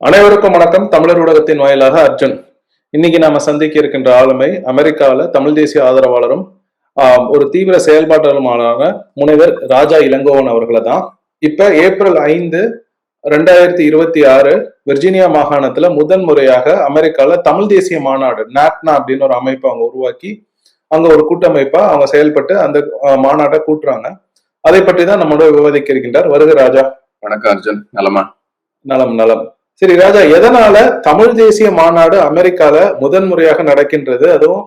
அனைவருக்கும் வணக்கம். தமிழர் ஊடகத்தின் வாயிலாக அர்ஜுன். இன்னைக்கு நாம சந்திக்க இருக்கின்ற ஆளுமை அமெரிக்காவில் தமிழ் தேசிய ஆதரவாளரும் ஒரு தீவிர செயல்பாட்டாளருமான முனைவர் ராஜா இளங்கோவன் அவர்களை தான். இப்ப ஏப்ரல் 5, 2026 விர்ஜீனியா மாகாணத்துல முதல் முறையாக அமெரிக்கால தமிழ் தேசிய மாநாடு நாட்னா அப்படின்னு ஒரு அமைப்பை அவங்க உருவாக்கி அங்க ஒரு கூட்டமைப்பா அவங்க செயல்பட்டு அந்த மாநாட்டை கூட்டுறாங்க. அதை பற்றி தான் நம்மளோட விவாதிக்க இருக்கின்றார். வருக ராஜா. வணக்கம் அர்ஜுன். நலமா? நலம் நலம். சரி ராஜா, எதனால தமிழ் தேசிய மாநாடு அமெரிக்கால முதன் முறையாக நடக்கின்றது? அதுவும்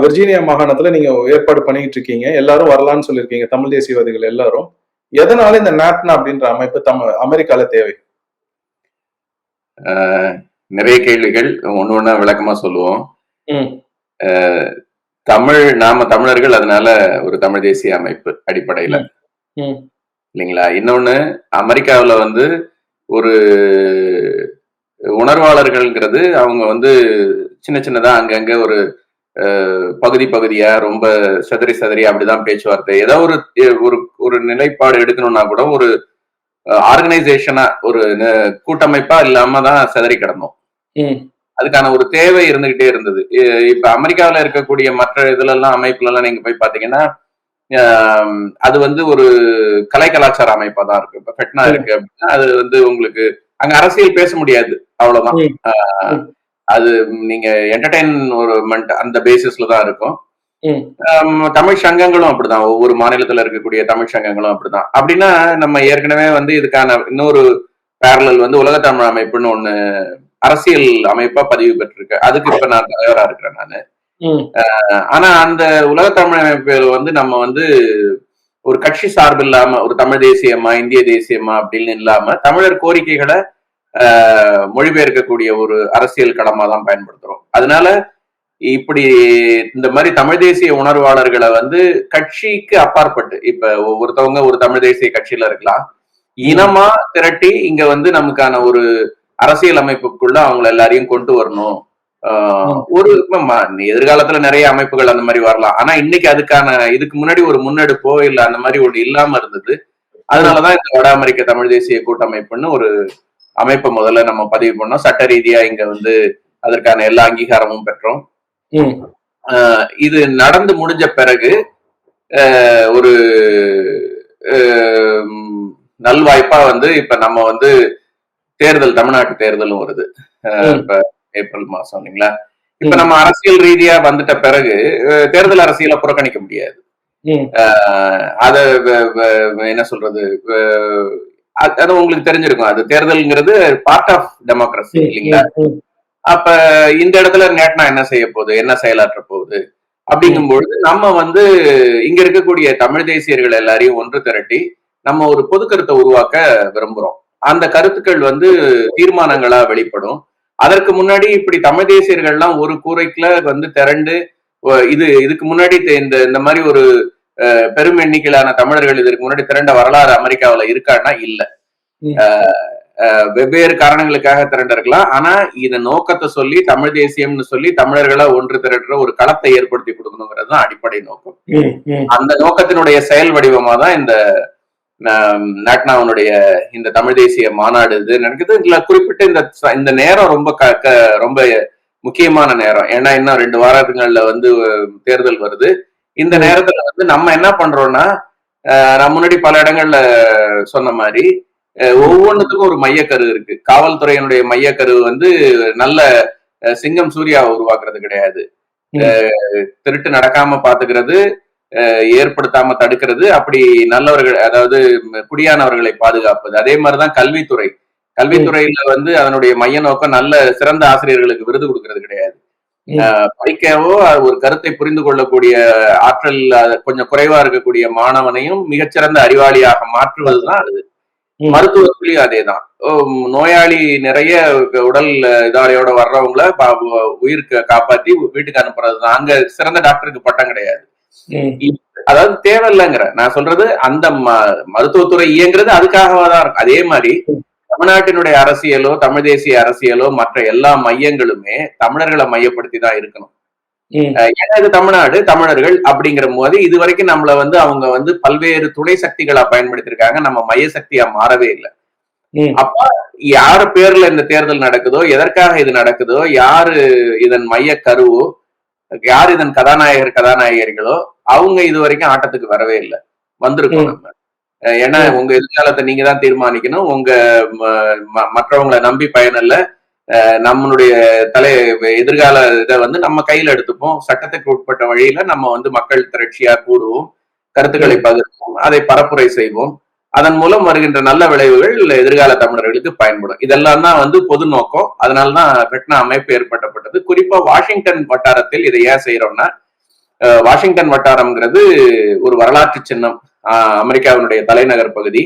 விர்ஜீனியா மாகாணத்துல நீங்க ஏற்பாடு பண்ணிட்டு இருக்கீங்க, எல்லாரும் வரலான்னு சொல்லியிருக்கீங்க, தமிழ் தேசியவாதிகள் எல்லாரும். எதனால இந்த நாட்னா அப்படின்ற அமைப்பு அமெரிக்கால தேவை? நிறைய கேள்விகள், ஒண்ணு ஒண்ணா விளக்கமா சொல்லுவோம். நாம தமிழர்கள், அதனால ஒரு தமிழ் தேசிய அமைப்பு அடிப்படையில இல்லைங்களா. இன்னொன்னு, அமெரிக்காவில வந்து ஒரு உணர்வாளர்கள்ங்கிறது அவங்க சின்ன சின்னதா அங்கங்க ஒரு பகுதியா ரொம்ப சதறி அப்படிதான் பேச்சுவார்த்தை. ஏதாவது ஒரு ஒரு நிலைப்பாடு எடுக்கணும்னா கூட ஒரு ஆர்கனைசேஷனா ஒரு கூட்டமைப்பா இல்லாம தான் சிதறி கிடந்தோம். அதுக்கான ஒரு தேவை இருந்துகிட்டே இருந்தது. இப்ப அமெரிக்காவில இருக்கக்கூடிய மற்ற இதுல எல்லாம் அமைப்புல எல்லாம் நீங்க போய் பாத்தீங்கன்னா அது ஒரு கலை கலாச்சார அமைப்பா தான் இருக்கு. இப்ப ஃபெட்னா இருக்கு அப்படின்னா அது உங்களுக்கு அங்க அரசியல் பேச முடியாது, அவ்வளவுதான். அது நீங்க என்டர்டைன்மெண்ட் அந்த பேசிஸ்ல தான் இருக்கும். தமிழ் சங்கங்களும் அப்படிதான், ஒவ்வொரு மாநிலத்துல இருக்கக்கூடிய தமிழ் சங்கங்களும் அப்படிதான். அப்படின்னா நம்ம ஏற்கனவே இதுக்கான இன்னொரு பேரலல் உலக தமிழ் அமைப்புன்னு ஒண்ணு அரசியல் அமைப்பா பதிவு பெற்றிருக்கு. அதுக்கு இப்ப நான் தலைவரா இருக்கிறேன் நானு. ஆனா அந்த உலக தமிழ் அமைப்பு நம்ம ஒரு கட்சி சார்பு இல்லாம ஒரு தமிழ் தேசியமா இந்திய தேசியமா அப்படின்னு இல்லாம தமிழர் கோரிக்கைகளை மொழிபெயர்க்கக்கூடிய ஒரு அரசியல் களமா தான் பயன்படுத்துறோம். அதனால இப்படி இந்த மாதிரி தமிழ் தேசிய உணர்வாளர்களை கட்சிக்கு அப்பாற்பட்டு, இப்ப ஒவ்வொருத்தவங்க ஒரு தமிழ் தேசிய கட்சியில இருக்கலாம், இனமா திரட்டி இங்க நமக்கான ஒரு அரசியல் அமைப்புக்குள்ள அவங்களை எல்லாரையும் கொண்டு வரணும். ஒரு எதிர்காலத்துல நிறைய அமைப்புகள் அந்த மாதிரி வரலாம். ஆனா இன்னைக்கு இதுக்கு முன்னாடி ஒரு முன்னெடுப்போ இல்ல அந்த மாதிரி ஒண்ணு இல்லாம இருந்தது. அதனாலதான் இந்த வட அமெரிக்க தமிழ் தேசிய கூட்டமைப்புன்னு ஒரு அமைப்பை முதல்ல நம்ம பதிவு பண்ணோம். சட்ட ரீதியா இங்க அதற்கான எல்லா அங்கீகாரமும் பெற்றோம். இது நடந்து முடிஞ்ச பிறகு ஒரு நல்வாய்ப்பா இப்ப நம்ம தேர்தல், தமிழ்நாட்டு தேர்தலும் வருது இப்ப ஏப்ரல் மாசம் இல்லைங்களா. இப்ப நம்ம அரசியல் ரீதியா வந்துட்ட பிறகு தேர்தல் அரசியலை புறக்கணிக்க முடியாது. அத என்ன சொல்றது, அது உங்களுக்கு தெரிஞ்சிருக்கும். அது தேர்தல்ங்கிறது பார்ட் ஆஃப் டெமோக்ரஸி இல்லைங்களா. அப்ப இந்த இடத்துல நேட்னா என்ன செய்ய போகுது, என்ன செயலாற்ற போகுது அப்படிங்கும்பொழுது நம்ம இங்க இருக்கக்கூடிய தமிழ் தேசியர்கள் எல்லாரையும் ஒன்று திரட்டி நம்ம ஒரு பொது கருத்தை உருவாக்க விரும்புறோம். அந்த கருத்துக்கள் தீர்மானங்களா வெளிப்படும். அதற்கு முன்னாடி இப்படி தமிழ் தேசியர்கள்லாம் ஒரு கூரைக்குள்ள திரண்டு இதுக்கு முன்னாடி இந்த மாதிரி ஒரு பெரும் எண்ணிக்கையிலான தமிழர்கள் இதற்கு முன்னாடி திரண்ட வரலாறு அமெரிக்காவில இருக்கான்னா இல்ல. வெவ்வேறு காரணங்களுக்காக திரண்ட இருக்கலாம். ஆனா இத நோக்கத்தை சொல்லி தமிழ் தேசியம்னு சொல்லி தமிழர்களை ஒன்று திரட்டுற ஒரு களத்தை ஏற்படுத்தி கொடுக்கணுங்கிறது தான் அடிப்படை நோக்கம். அந்த நோக்கத்தினுடைய செயல் வடிவமா தான் இந்த நாட்னாவுடைய இந்த தமிழ் தேசிய மாநாடு நடக்குது. இதுல குறிப்பிட்ட இந்த நேரம் ரொம்ப முக்கியமான நேரம். ஏன்னா இன்னும் 2 வாரங்கள்ல தேர்தல் வருது. இந்த நேரத்துல நம்ம என்ன பண்றோம்னா, நான் முன்னாடி பல இடங்கள்ல சொன்ன மாதிரி ஒவ்வொன்றுத்துக்கும் ஒரு மையக்கரு இருக்கு. காவல்துறையினுடைய மையக்கரு நல்ல சிங்கம் சூர்யாவை உருவாக்குறது கிடையாது, திருட்டு நடக்காம பாத்துக்கிறது, ஏற்படுத்தாம தடுக்கிறது, அப்படி நல்லவர்கள் அதாவது குடியானவர்களை பாதுகாப்பது. அதே மாதிரிதான் கல்வித்துறையில அதனுடைய மைய நோக்கம் நல்ல சிறந்த ஆசிரியர்களுக்கு விருது கொடுக்கறது கிடையாது. படிக்கவோ ஒரு கருத்தை புரிந்து கொள்ளக்கூடிய ஆற்றல் கொஞ்சம் குறைவா இருக்கக்கூடிய மாணவனையும் மிகச்சிறந்த அறிவாளியாக மாற்றுவதுதான் அது. மருத்துவத்திலையும் அதேதான். நோயாளி நிறைய உடல் இதாலையோட வர்றவங்கள உயிர் காப்பாத்தி வீட்டுக்கு அனுப்புறதுதான். அங்க சிறந்த டாக்டருக்கு பட்டம் கிடையாது. அதாவது தேவையில்லைங்கிற நான் சொல்றது. அந்த மருத்துவத்துறை இயங்குறது அதுக்காகவாதான் இருக்கும். அதே மாதிரி தமிழ்நாட்டினுடைய அரசியலோ தமிழ் தேசிய அரசியலோ மற்ற எல்லா மையங்களுமே தமிழர்களை மையப்படுத்தி தான் இருக்கணும். ஏன்னா இது தமிழ்நாடு, தமிழர்கள் அப்படிங்கிற போது இது வரைக்கும் நம்மள அவங்க பல்வேறு துணை சக்திகளா பயன்படுத்திருக்காங்க. நம்ம மைய சக்தியா மாறவே இல்லை. ம். அப்ப யாரு பேர்ல இந்த தேர்தல் நடக்குதோ, எதற்காக இது நடக்குதோ, யாரு இதன் மைய கருவோ, யார் இதன் கதாநாயகர் கதாநாயகிகளோ அவங்க இது வரைக்கும் ஆட்டத்துக்கு வரவே இல்லை. வந்திருக்கோம் ம். நம்ம. ஏன்னா ம். உங்க எதிர்காலத்தை நீங்க தான் தீர்மானிக்கணும். உங்க மற்றவங்களை நம்பி பயனில்ல. நம்மளுடைய எதிர்கால இதை வந்து நம்ம கையில எடுத்துப்போம். சட்டத்துக்கு உட்பட்ட வழியில நம்ம வந்து மக்கள் திரட்சியா கூடுவோம், கருத்துக்களை ம். பகிர்வோம், அதை பரப்புரை செய்வோம். அதன் மூலம் வருகின்ற நல்ல விளைவுகள் எதிர்கால தமிழர்களுக்கு பயன்படும். இதெல்லாம் தான் வந்து பொது நோக்கம். அதனாலதான் பெட்னா அமைப்பு ஏற்பட்டப்பட்டது. குறிப்பா வாஷிங்டன் வட்டாரத்தில் இதை ஏன் செய்யறோம்னா, வாஷிங்டன் வட்டாரம்ங்கிறது ஒரு வரலாற்று சின்னம். அமெரிக்காவினுடைய தலைநகர் பகுதி.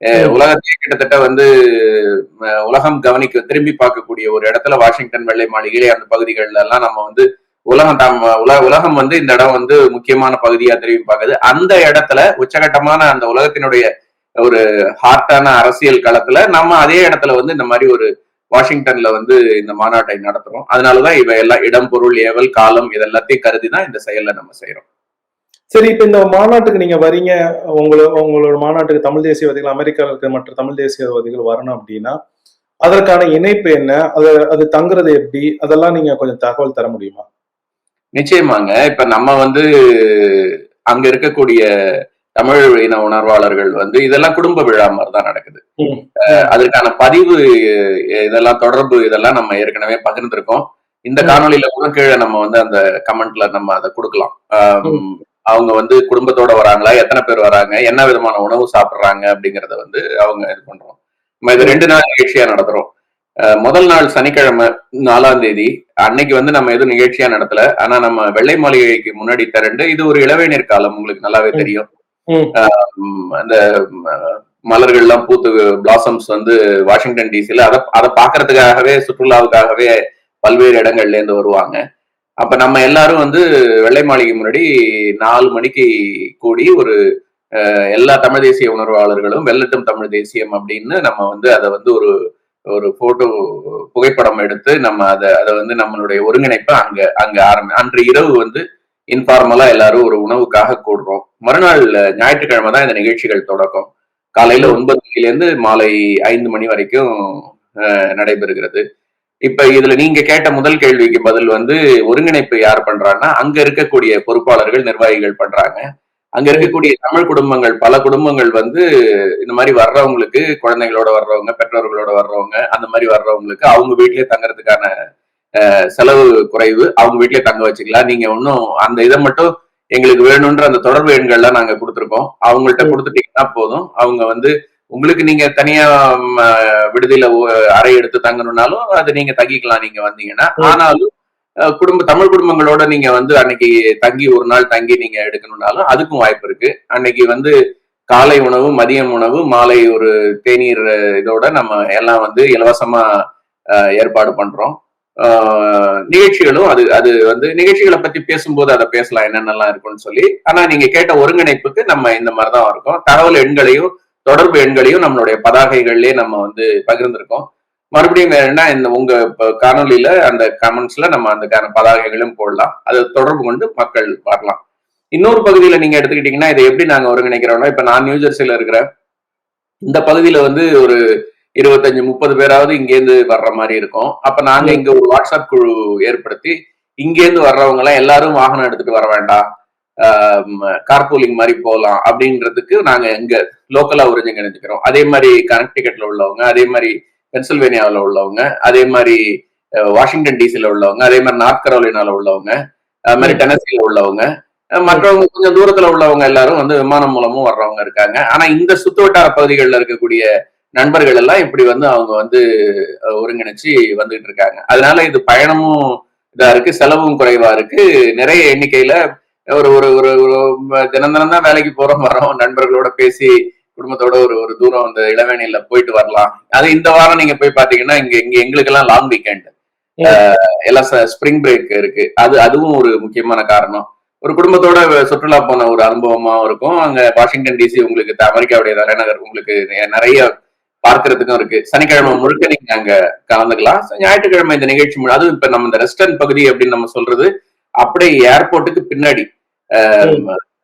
ம். உலகத்தையே கிட்டத்தட்ட வந்து உலகம் கவனிக்க திரும்பி பார்க்கக்கூடிய ஒரு இடத்துல வாஷிங்டன் வெள்ளை மாளிகையிலே அந்த பகுதிகள்ல எல்லாம் நம்ம வந்து உலகம் வந்து இந்த இடம் வந்து முக்கியமான பகுதியா திரும்பி பார்க்குது. அந்த இடத்துல உச்சகட்டமான அந்த உலகத்தினுடைய ஒரு ஹார்ட்டான அரசியல் களத்துல நம்ம அதே இடத்துல வந்து இந்த மாதிரி ஒரு வாஷிங்டன்ல வந்து இந்த மாநாட்டை நடத்துறோம். அதனாலதான் இவ எல்லாம் இடம், பொருள், ஏவல், காலம் இதெல்லாத்தையும் கருதிதான் இந்த செயலை நம்ம செய்யறோம். சரி, இப்ப இந்த மாநாட்டுக்கு நீங்க வரீங்க, உங்களோட மாநாட்டுக்கு தமிழ் தேசியவாதிகள், அமெரிக்காவில் இருக்கிற மற்ற தமிழ் தேசியவாதிகள் வரணும் அப்படின்னா அதற்கான இணைப்பு என்ன, அது தங்குறது எப்படி, அதெல்லாம் நீங்க கொஞ்சம் தகவல் தர முடியுமா? நிச்சயமாங்க. இப்ப நம்ம வந்து அங்க இருக்கக்கூடிய தமிழ் இன உணர்வாளர்கள் வந்து இதெல்லாம் குடும்ப விழா மாதிரிதான் நடக்குது. அதற்கான பதிவு இதெல்லாம் தொடர்பு இதெல்லாம் நம்ம ஏற்கனவே பகிர்ந்திருக்கோம். இந்த காணொலியில கூட கீழே நம்ம வந்து அந்த கமெண்ட்ல நம்ம அதை கொடுக்கலாம். அவங்க வந்து குடும்பத்தோட வராங்களா, எத்தனை பேர் வராங்க, என்ன விதமான உணவு சாப்பிடுறாங்க அப்படிங்கறத வந்து அவங்க இது பண்றோம். நம்ம இது 2 நாள் நிகழ்ச்சியா நடத்துறோம். முதல் நாள் சனிக்கிழமை 4ஆம் தேதி அன்னைக்கு வந்து நம்ம எதுவும் நிகழ்ச்சியா நடத்தல. ஆனா நம்ம வெள்ளை மாளிகைக்கு முன்னாடி திரண்டு, இது ஒரு இளவேநீர் காலம், உங்களுக்கு நல்லாவே தெரியும். அந்த மலர்கள் எல்லாம் பூத்து பிளாசம்ஸ் வந்து வாஷிங்டன் டிசில அதை பாக்குறதுக்காகவே சுற்றுலாவுக்காகவே பல்வேறு இடங்கள்ல இருந்து வருவாங்க. அப்ப நம்ம எல்லாரும் வந்து வெள்ளை மாளிகை முன்னாடி 4 மணிக்கு கூடி ஒரு எல்லா தமிழ் தேசிய உணர்வாளர்களும் வெல்லட்டும் தமிழ் தேசியம் அப்படின்னு நம்ம வந்து அதை வந்து ஒரு ஒரு போட்டோ புகைப்படம் எடுத்து நம்ம அதை வந்து நம்மளுடைய ஒருங்கிணைப்பை அங்க அங்க அன்று இரவு வந்து இன்ஃபார்மலா எல்லாரும் ஒரு உணவுக்காக கூடுறோம். மறுநாள் ஞாயிற்றுக்கிழமை தான் இந்த நிகழ்ச்சிகள் தொடக்கம். காலையில 9 மணிலேருந்து மாலை 5 மணி வரைக்கும் நடைபெறுகிறது. இப்ப இதுல நீங்க கேட்ட முதல் கேள்விக்கு பதில் வந்து ஒருங்கிணைப்பு யார் பண்றாங்கன்னா, அங்க இருக்கக்கூடிய பொறுப்பாளர்கள், நிர்வாகிகள் பண்றாங்க. அங்க இருக்கக்கூடிய தமிழ் குடும்பங்கள், பல குடும்பங்கள் வந்து இந்த மாதிரி வர்றவங்களுக்கு, குழந்தைங்களோட வர்றவங்க, பெற்றோர்களோட வர்றவங்க, அந்த மாதிரி வர்றவங்களுக்கு அவங்க வீட்லயே தங்கறதுக்கான செலவு குறைவு, அவங்க வீட்லயே தங்க வச்சுக்கலாம். நீங்க ஒன்னும் அந்த இதை மட்டும் எங்களுக்கு வேணும்ன்ற அந்த தொடர்பு எண்கள்லாம் நாங்க கொடுத்துருக்கோம். அவங்கள்ட்ட கொடுத்துட்டீங்கன்னா போதும். அவங்க வந்து உங்களுக்கு நீங்க தனியா விடுதியில அறை எடுத்து தங்கணும்னாலும் அது நீங்க தங்கிக்கலாம் நீங்க வந்தீங்கன்னா. ஆனாலும் தமிழ் குடும்பங்களோட நீங்க வந்து அன்னைக்கு தங்கி ஒரு நாள் தங்கி நீங்க எடுக்கணும்னாலும் அதுக்கும் வாய்ப்பு இருக்கு. அன்னைக்கு வந்து காலை உணவு, மதியம் உணவு, மாலை ஒரு தேநீர் இதோட நம்ம எல்லாம் வந்து இலவசமா ஏற்பாடு பண்றோம். நிகழ்ச்சிகளும் அது அது வந்து நிகழ்ச்சிகளை பத்தி பேசும்போது அதை பேசலாம் என்னென்னலாம் இருக்குன்னு சொல்லி. ஆனா நீங்க கேட்ட ஒருங்கிணைப்புக்கு நம்ம இந்த மாதிரிதான் இருக்கோம். தகவல் எண்களையும் தொடர்பு எண்களையும் நம்மளுடைய பதாகைகள்லயே நம்ம வந்து பகிர்ந்திருக்கோம். மறுபடியும் வேணும்னா இந்த உங்க காணொலியில அந்த கமெண்ட்ஸ்ல நம்ம அந்த பதாகைகளும் போடலாம். அதை தொடர்பு கொண்டு மக்கள் வரலாம். இன்னொரு பகுதியில நீங்க எடுத்துக்கிட்டீங்கன்னா இதை எப்படி நாங்க ஒருங்கிணைக்கிறோம்னா, இப்ப நான் நியூஜெர்சியில இருக்கிறேன். இந்த பகுதியில வந்து ஒரு 25-30 பேராவது இங்கேருந்து வர்ற மாதிரி இருக்கும். அப்ப நாங்க இங்க ஒரு வாட்ஸ்அப் குழு ஏற்படுத்தி இங்கேருந்து வர்றவங்க எல்லாம் எல்லாரும் வாகனம் எடுத்துட்டு வர வேண்டாம், கார்பூலிங் மாதிரி போகலாம் அப்படின்றதுக்கு நாங்க இங்க லோக்கலா ஒருங்கிணைஞ்சுக்கிறோம். அதே மாதிரி கனெக்டிகட்ல உள்ளவங்க, அதே மாதிரி பென்சில்வேனியாவில் உள்ளவங்க, அதே மாதிரி வாஷிங்டன் டிசில உள்ளவங்க, அதே மாதிரி நார்த் கரோலினால உள்ளவங்க, அது மாதிரி டெனசில உள்ளவங்க, மற்றவங்க கொஞ்சம் தூரத்துல உள்ளவங்க எல்லாரும் வந்து விமானம் மூலமும் வர்றவங்க இருக்காங்க. ஆனா இந்த சுத்து வட்டார பகுதிகளில் இருக்கக்கூடிய நண்பர்கள் எல்லாம் இப்படி வந்து அவங்க வந்து ஒருங்கிணைச்சு வந்துட்டு இருக்காங்க. அதனால இது பயணமும் இதா இருக்கு, செலவும் குறைவா இருக்கு. நிறைய எண்ணிக்கையில ஒரு ஒரு ஒரு தினம் தினம் தான் வேலைக்கு போறோம் வரோம், நண்பர்களோட பேசி குடும்பத்தோட ஒரு ஒரு தூரம் அந்த இளவேணியில போயிட்டு வரலாம். அது இந்த வாரம் நீங்க போய் பாத்தீங்கன்னா இங்க இங்க எங்களுக்கு எல்லாம் லாங் வீக்கெண்ட், எல்லாம் ஸ்பிரிங் பிரேக் இருக்கு. அதுவும் ஒரு முக்கியமான காரணம். ஒரு குடும்பத்தோட சுற்றுலா போன ஒரு அனுபவமாவும் இருக்கும். அங்க வாஷிங்டன் டிசி உங்களுக்கு அமெரிக்காவுடைய தலைநகர், உங்களுக்கு நிறைய பார்க்கறதுக்கும் இருக்கு. சனிக்கிழமை முழுக்க நீங்க அங்க கலந்துக்கலாம். ஞாயிற்றுக்கிழமை இந்த நிகழ்ச்சி அதுவும் இப்ப நம்ம இந்த ரெஸ்டர்ன் பகுதி அப்படின்னு நம்ம சொல்றது அப்படியே ஏர்போர்ட்டுக்கு பின்னாடி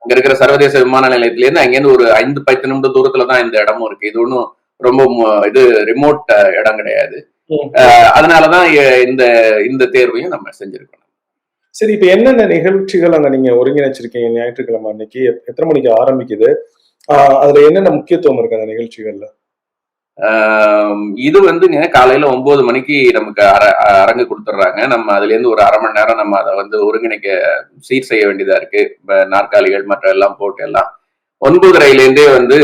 அங்க இருக்கிற சர்வதேச விமான நிலையத்தில இருந்து அங்கேருந்து ஒரு 5-10 நிமிடம் தூரத்துலதான் இந்த இடமும் இருக்கு. இது ஒன்றும் ரொம்ப இது ரிமோட் இடம் கிடையாது. ம். அதனாலதான் இந்த இந்த தேர்வையும் நம்ம செஞ்சிருக்கோம். சரி, இப்ப என்னென்ன நிகழ்ச்சிகள் அங்க நீங்க ஒருங்கிணைச்சிருக்கீங்க ஞாயிற்றுக்கிழமை அன்னைக்கு? எத்தனை மணிக்கு ஆரம்பிக்குது? அதுல என்னென்ன முக்கியத்துவம் இருக்கு அந்த நிகழ்ச்சிகள்ல? இது வந்துங்க காலையில 9 மணிக்கு நமக்கு அரங்கு கொடுத்துட்றாங்க. நம்ம அதுல இருந்து ஒரு 1/2 மணி நேரம் நம்ம அதை வந்து ஒருங்கிணைக்க சீர் செய்ய வேண்டியதா இருக்கு. நாற்காலிகள் மற்ற எல்லாம் போட்டு எல்லாம் 9:30லேருந்தே வந்து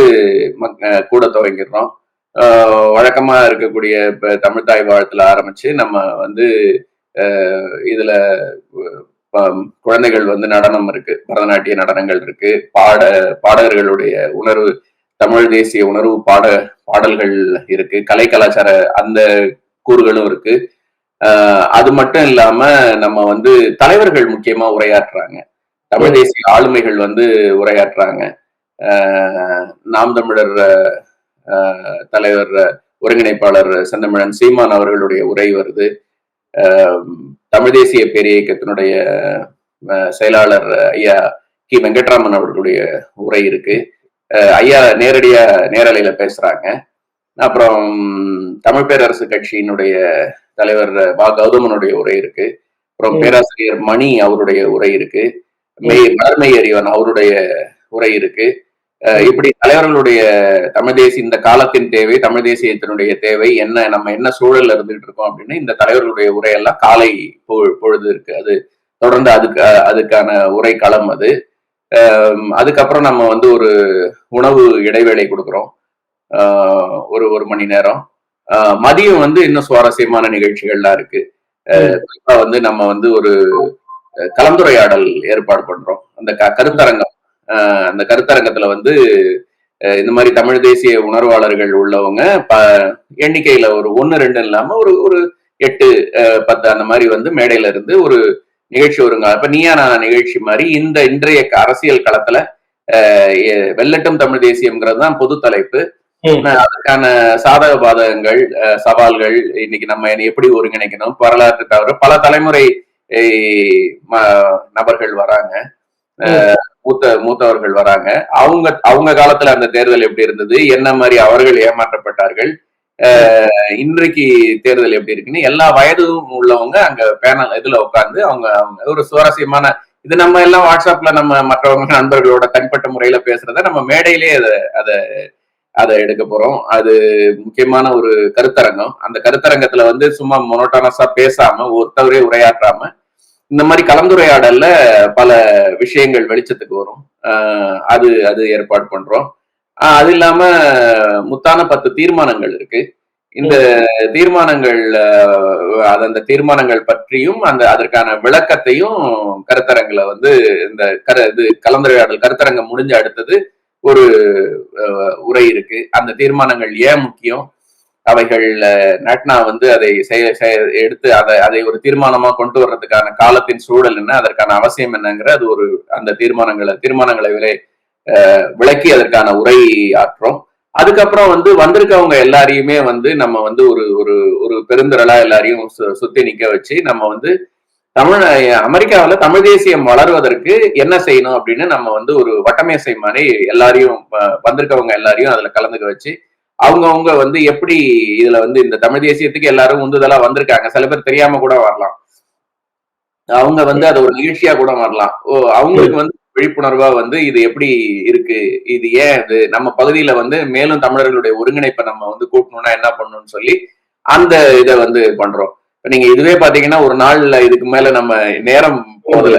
கூட துவங்கிடுறோம். வழக்கமா இருக்கக்கூடிய இப்ப தமிழ்த்தாய் வாழ்த்துல ஆரம்பிச்சு நம்ம வந்து இதுல குழந்தைகள் வந்து நடனம் இருக்கு, பரதநாட்டிய நடனங்கள் இருக்கு, பாடகர்களுடைய உணர்வு, தமிழ் தேசிய உணர்வு பாடல்கள் இருக்கு, கலை கலாச்சார அந்த கூறுகளும் இருக்கு. அது மட்டும் இல்லாம நம்ம வந்து தலைவர்கள் முக்கியமா உரையாற்றுறாங்க, தமிழ் தேசிய ஆளுமைகள் வந்து உரையாற்றுறாங்க. நாம் தமிழர் தலைவர் ஒருங்கிணைப்பாளர் செந்தமிழன் சீமான் அவர்களுடைய உரை வருது. தமிழ் தேசிய பேரியக்கத்தினுடைய செயலாளர் ஐயா கி வெங்கட்ராமன் அவர்களுடைய உரை இருக்கு. ஐயா நேரடியா நேரலையில பேசுறாங்க. அப்புறம் தமிழ் பேரரசு கட்சியினுடைய தலைவர் பா கௌதமனுடைய உரை இருக்கு. அப்புறம் பேராசிரியர் மணி அவருடைய உரை இருக்கு. மலர்மை அறிவன் அவருடைய உரை இருக்கு. இப்படி தலைவர்களுடைய தமிழ் தேசிய இந்த காலத்தின் தேவை, தமிழ் தேசியத்தினுடைய தேவை என்ன, நம்ம என்ன சூழல்ல இருந்துகிட்டு இருக்கோம் அப்படின்னு இந்த தலைவர்களுடைய உரையெல்லாம் காலை பொழுது இருக்கு. அது தொடர்ந்து அதுக்கான உரை களம் அது. அதுக்கப்புறம் நம்ம வந்து ஒரு உணவு இடைவேளை கொடுக்குறோம், ஒரு மணி நேரம். மதியம் வந்து இன்னும் சுவாரஸ்யமான நிகழ்ச்சிகள்லாம் இருக்கு. குறிப்பா வந்து நம்ம வந்து ஒரு கலந்துரையாடல் ஏற்பாடு பண்றோம். அந்த கருத்தரங்கம், அந்த கருத்தரங்கத்துல வந்து இந்த மாதிரி தமிழ் தேசிய உணர்வாளர்கள் உள்ளவங்க எண்ணிக்கையில ஒரு 1-2 இல்லாம ஒரு 8-10 அந்த மாதிரி வந்து மேடையில இருந்து ஒரு நிகழ்ச்சி வருங்க. அப்ப நீயா நான் நிகழ்ச்சி மாதிரி இன்றைய அரசியல் களத்துல வெல்லட்டும் தமிழ் தேசியம்ங்கிறது தான் பொது தலைப்பு. அதுக்கான சாதக பாதகங்கள், சவால்கள், இன்னைக்கு நம்ம எப்படி ஒருங்கிணைக்கணும், வரலாற்று தவிர பல தலைமுறை நபர்கள் வராங்க, மூத்தவர்கள் வராங்க. அவங்க காலத்துல அந்த தேர்தல் எப்படி இருந்தது, என்ன மாதிரி அவர்கள் ஏமாற்றப்பட்டார்கள், இன்றைக்கு தேர்தல் எப்படி இருக்குன்னு எல்லா வயதும் உள்ளவங்க அங்க பேனல் இதுல உட்கார்ந்து அவங்க ஒரு சுவாரஸ்யமான, இது நம்ம எல்லாம் வாட்ஸ்அப்ல நம்ம மற்றவங்க நண்பர்களோட தனிப்பட்ட முறையில பேசுறத நம்ம மேடையிலே அதை எடுக்க போறோம். அது முக்கியமான ஒரு கருத்தரங்கம். அந்த கருத்தரங்கத்துல வந்து சும்மா மொனோட்டானஸா பேசாம ஒருத்தவரே உரையாற்றாம இந்த மாதிரி கலந்துரையாடல்ல பல விஷயங்கள் வெளிச்சத்துக்கு வரும். அது ஏற்பாடு பண்றோம். அது இல்லாம முத்தான 10 தீர்மானங்கள் இருக்கு. இந்த தீர்மானங்கள் அந்த தீர்மானங்கள் பற்றியும் அதற்கான விளக்கத்தையும் கருத்தரங்குல வந்து இந்த கலந்துரையாடல் கருத்தரங்கம் முடிஞ்ச அடுத்தது ஒரு உரை இருக்கு. அந்த தீர்மானங்கள் ஏன் முக்கியம், அவைகள் நட்னா வந்து அதை எடுத்து அதை ஒரு தீர்மானமா கொண்டு வர்றதுக்கான காலத்தின் சூழல் என்ன, அதற்கான அவசியம் என்னங்கிற அது அந்த தீர்மானங்களை விளக்கி அதற்கான உரை ஆற்றோம். அதுக்கப்புறம் வந்து வந்திருக்கவங்க எல்லாரையுமே வந்து நம்ம வந்து ஒரு பெருந்திரளா எல்லாரையும் சுத்தி நிக்க வச்சு நம்ம வந்து அமெரிக்காவில தமிழ் தேசியம் வளர்வதற்கு என்ன செய்யணும் அப்படின்னு நம்ம வந்து ஒரு வட்டமேசை மாதிரி எல்லாரையும் வந்திருக்கவங்க எல்லாரையும் அதுல கலந்துக்க வச்சு அவங்கவுங்க வந்து எப்படி இதுல வந்து இந்த தமிழ் தேசியத்துக்கு எல்லாரும் உந்துதலா வந்திருக்காங்க, சில பேர் தெரியாம கூட வரலாம், அவங்க வந்து அதை ஒரு நிகழ்ச்சியா கூட வரலாம், அவங்களுக்கு வந்து விழிப்புணர்வா வந்து இது எப்படி இருக்கு, இது ஏன் இது நம்ம பகுதியில வந்து மேலும் தமிழர்களுடைய ஒருங்கிணைப்பை நம்ம வந்து கூட்டணும்னா என்ன பண்ணணும்னு சொல்லி அந்த இதை வந்து பண்றோம். நீங்க இதுவே பாத்தீங்கன்னா ஒரு நாள்ல இதுக்கு மேல நம்ம நேரம் போதுல,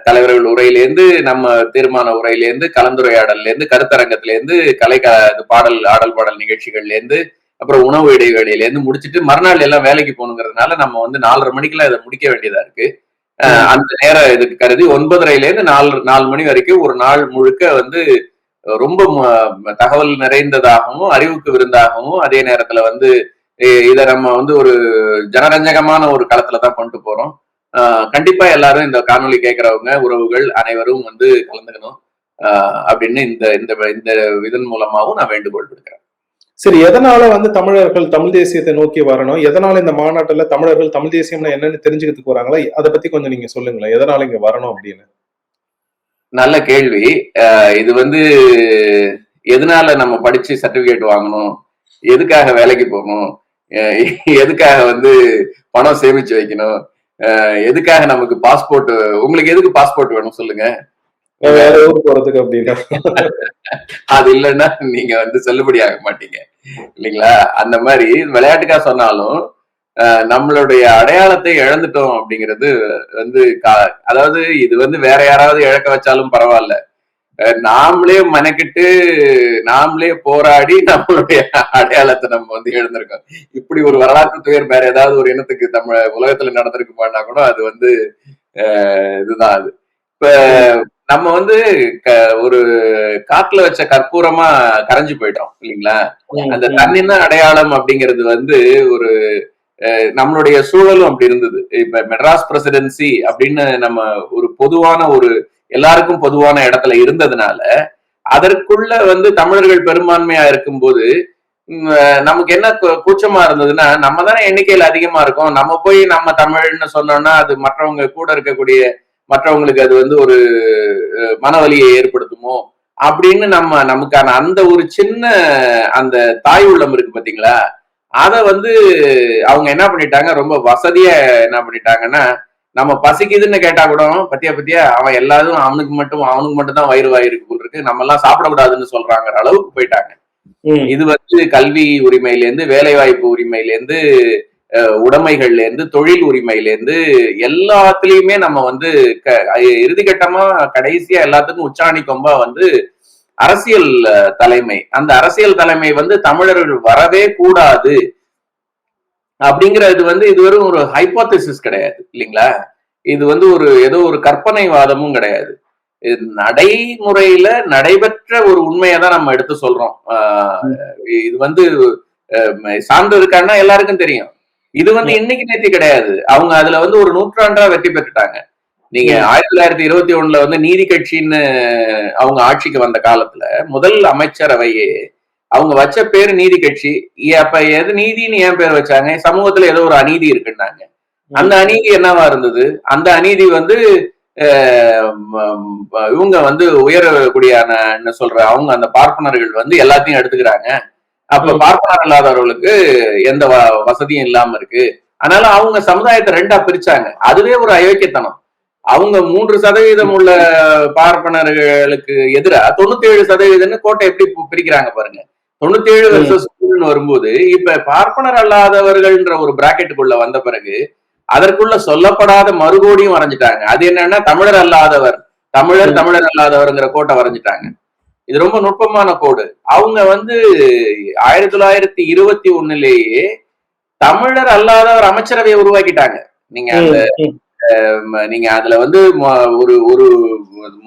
தலைவர்கள் உரையிலேருந்து நம்ம தீர்மான உரையிலேருந்து கலந்துரையாடல்ல இருந்து கருத்தரங்கத்துல இருந்து ஆடல் பாடல் நிகழ்ச்சிகள்ல இருந்து அப்புறம் உணவு இடைவேளையில இருந்து முடிச்சுட்டு மறுநாள் எல்லாம் வேலைக்கு போகணுங்கிறதுனால நம்ம வந்து 4:30 மணிக்கெல்லாம் இதை முடிக்க வேண்டியதா இருக்கு. அந்த நேரம் இதுக்கு கருதி 9:30லேருந்து 4 மணி வரைக்கும் ஒரு நாள் முழுக்க வந்து ரொம்ப தகவல் நிறைந்ததாகவும் அறிவுக்கு விருந்தாகவும் அதே நேரத்துல வந்து இதை நம்ம வந்து ஒரு ஜனரஞ்சகமான ஒரு களத்துலதான் கொண்டு போறோம். கண்டிப்பா எல்லாரும் இந்த காணொலி கேட்கிறவங்க உறவுகள் அனைவரும் வந்து கலந்துக்கணும் அப்படின்னு இந்த இதன் மூலமாவும் நான் வேண்டுகோள் விடுக்கிறேன். சரி, எதனால வந்து தமிழர்கள் தமிழ் தேசியத்தை நோக்கி வரணும், எதனால இந்த மாநாட்டுல தமிழர்கள் தமிழ் தேசியம்னா என்னன்னு தெரிஞ்சுக்கிறதுக்கு வராங்களா, அதை பத்தி கொஞ்சம் நீங்க சொல்லுங்களேன், எதனால இங்க வரணும் அப்படின்னு. நல்ல கேள்வி. இது வந்து எதனால நம்ம படிச்சு சர்டிபிகேட் வாங்கணும், எதுக்காக வேலைக்கு போகணும், எதுக்காக வந்து பணம் சேமிச்சு வைக்கணும், எதுக்காக நமக்கு பாஸ்போர்ட், உங்களுக்கு எதுக்கு பாஸ்போர்ட் வேணும் சொல்லுங்க. வேற ஊருக்கு போறதுக்கு அப்படின்னா அது இல்லைன்னா நீங்க வந்து செல்லுபடி ஆக மாட்டீங்க இல்லைங்களா? அந்த மாதிரி விளையாட்டுக்கா சொன்னாலும் நம்மளுடைய அடையாளத்தை இழந்துட்டோம் அப்படிங்கிறது வந்து அதாவது இது வந்து வேற யாராவது இழக்க வச்சாலும் பரவாயில்ல, நாமளே மெனக்கிட்டு நாமளே போராடி நம்மளுடைய அடையாளத்தை நம்ம வந்து இழந்திருக்கோம். இப்படி ஒரு வரலாற்று துயர் வேற ஏதாவது ஒரு இனத்துக்கு உலகத்துல நடந்திருக்குமானா கூட அது வந்து இதுதான். அது இப்ப நம்ம வந்து ஒரு காட்டுல வச்ச கற்பூரமா கரைஞ்சு போயிட்டோம் இல்லைங்களா? அந்த தன்னின அடையாளம் அப்படிங்கிறது வந்து ஒரு நம்மளுடைய சூழலும் அப்படி இருந்தது. இப்ப மெட்ராஸ் பிரசிடென்சி அப்படின்னு நம்ம ஒரு பொதுவான ஒரு எல்லாருக்கும் பொதுவான இடத்துல இருந்ததுனால அதற்குள்ள வந்து தமிழர்கள் பெரும்பான்மையா இருக்கும்போது நமக்கு என்ன கூச்சமா இருந்ததுன்னா, நம்ம தானே எண்ணிக்கையில அதிகமா இருக்கோம், நம்ம போய் நம்ம தமிழ்னு சொன்னோம்னா அது மற்றவங்க கூட இருக்கக்கூடிய மற்றவங்களுக்கு அது வந்து ஒரு மனவலியை ஏற்படுத்துமோ அப்படின்னு நமக்கான அந்த ஒரு சின்ன அந்த தாய் உள்ளம் இருக்கு பாத்தீங்களா, அத வந்து அவங்க என்ன பண்ணிட்டாங்க, ரொம்ப வசதியா என்ன பண்ணிட்டாங்கன்னா, நம்ம பசிக்குதுன்னு கேட்டா கூட பத்தியா அவன் எல்லாரும் அவனுக்கு மட்டும் தான் வயிறு வாயிருக்கு போல் இருக்கு, நம்ம எல்லாம் சாப்பிடக்கூடாதுன்னு சொல்றாங்கிற அளவுக்கு போயிட்டாங்க. இது வந்து கல்வி உரிமையில இருந்து, வேலை வாய்ப்பு உரிமையில இருந்து, உடைமைகள்ல இருந்து, தொழில் உரிமையில இருந்து எல்லாத்துலயுமே நம்ம வந்து இறுதிக்கட்டமா கடைசியா எல்லாத்துக்கும் உச்சாணி கொம்பா வந்து அரசியல் தலைமை. அந்த அரசியல் தலைமை வந்து தமிழர்கள் வரவே கூடாது அப்படிங்கிறது வந்து இது வெறும் ஒரு ஹைபோதசிஸ் கிடையாது இல்லைங்களா? இது வந்து ஒரு ஏதோ ஒரு கற்பனை வாதமும் கிடையாது. நடைமுறையில நடைபெற்ற ஒரு உண்மையை தான் நம்ம எடுத்து சொல்றோம். இது வந்து சான்று இருக்கான்னா எல்லாருக்கும் தெரியும். இது வந்து இன்னைக்கு நேற்று கிடையாது. அவங்க அதுல வந்து ஒரு நூற்றாண்டா வெற்றி பெற்றுட்டாங்க. நீங்க 1921 வந்து நீதி கட்சின்னு அவங்க ஆட்சிக்கு வந்த காலத்துல முதல் அமைச்சரவையே அவங்க வச்ச பேரு நீதி கட்சி. அப்ப எது நீதினு ஏன் பேர் வச்சாங்க, சமூகத்துல ஏதோ ஒரு அநீதி இருக்குன்னாங்க. அந்த அநீதி என்னவா இருந்தது, அந்த அநீதி வந்து இவங்க வந்து உயரக்கூடியான சொல்ற அவங்க அந்த பார்ப்பனர்கள் வந்து எல்லாத்தையும் எடுத்துக்கிறாங்க. அப்ப பார்ப்பனர் இல்லாதவர்களுக்கு எந்த வசதியும் இல்லாம இருக்கு, அதனால அவங்க சமுதாயத்தை ரெண்டா பிரிச்சாங்க. அதுவே ஒரு அயோக்கியத்தனம். அவங்க 3% உள்ள பார்ப்பனர்களுக்கு எதிராக 97% கோட்டை எப்படி பிரிக்கிறாங்க பாருங்க. 97 வெர்சஸ் வரும்போது இப்ப பார்ப்பனர் அல்லாதவர்கள்ன்ற ஒரு பிராக்கெட்டுக்குள்ள வந்த பிறகு அதற்குள்ள சொல்லப்படாத மறுகோடியும் வரைஞ்சிட்டாங்க. அது என்னன்னா தமிழர் அல்லாதவர், தமிழர் அல்லாதவர்ங்கிற கோட்டை வரைஞ்சிட்டாங்க. இது ரொம்ப நுட்பமான கோடு. அவங்க வந்து 1921 தமிழர் அல்லாதவர் அமைச்சரவையை உருவாக்கிட்டாங்க. நீங்க அதுல வந்து ஒரு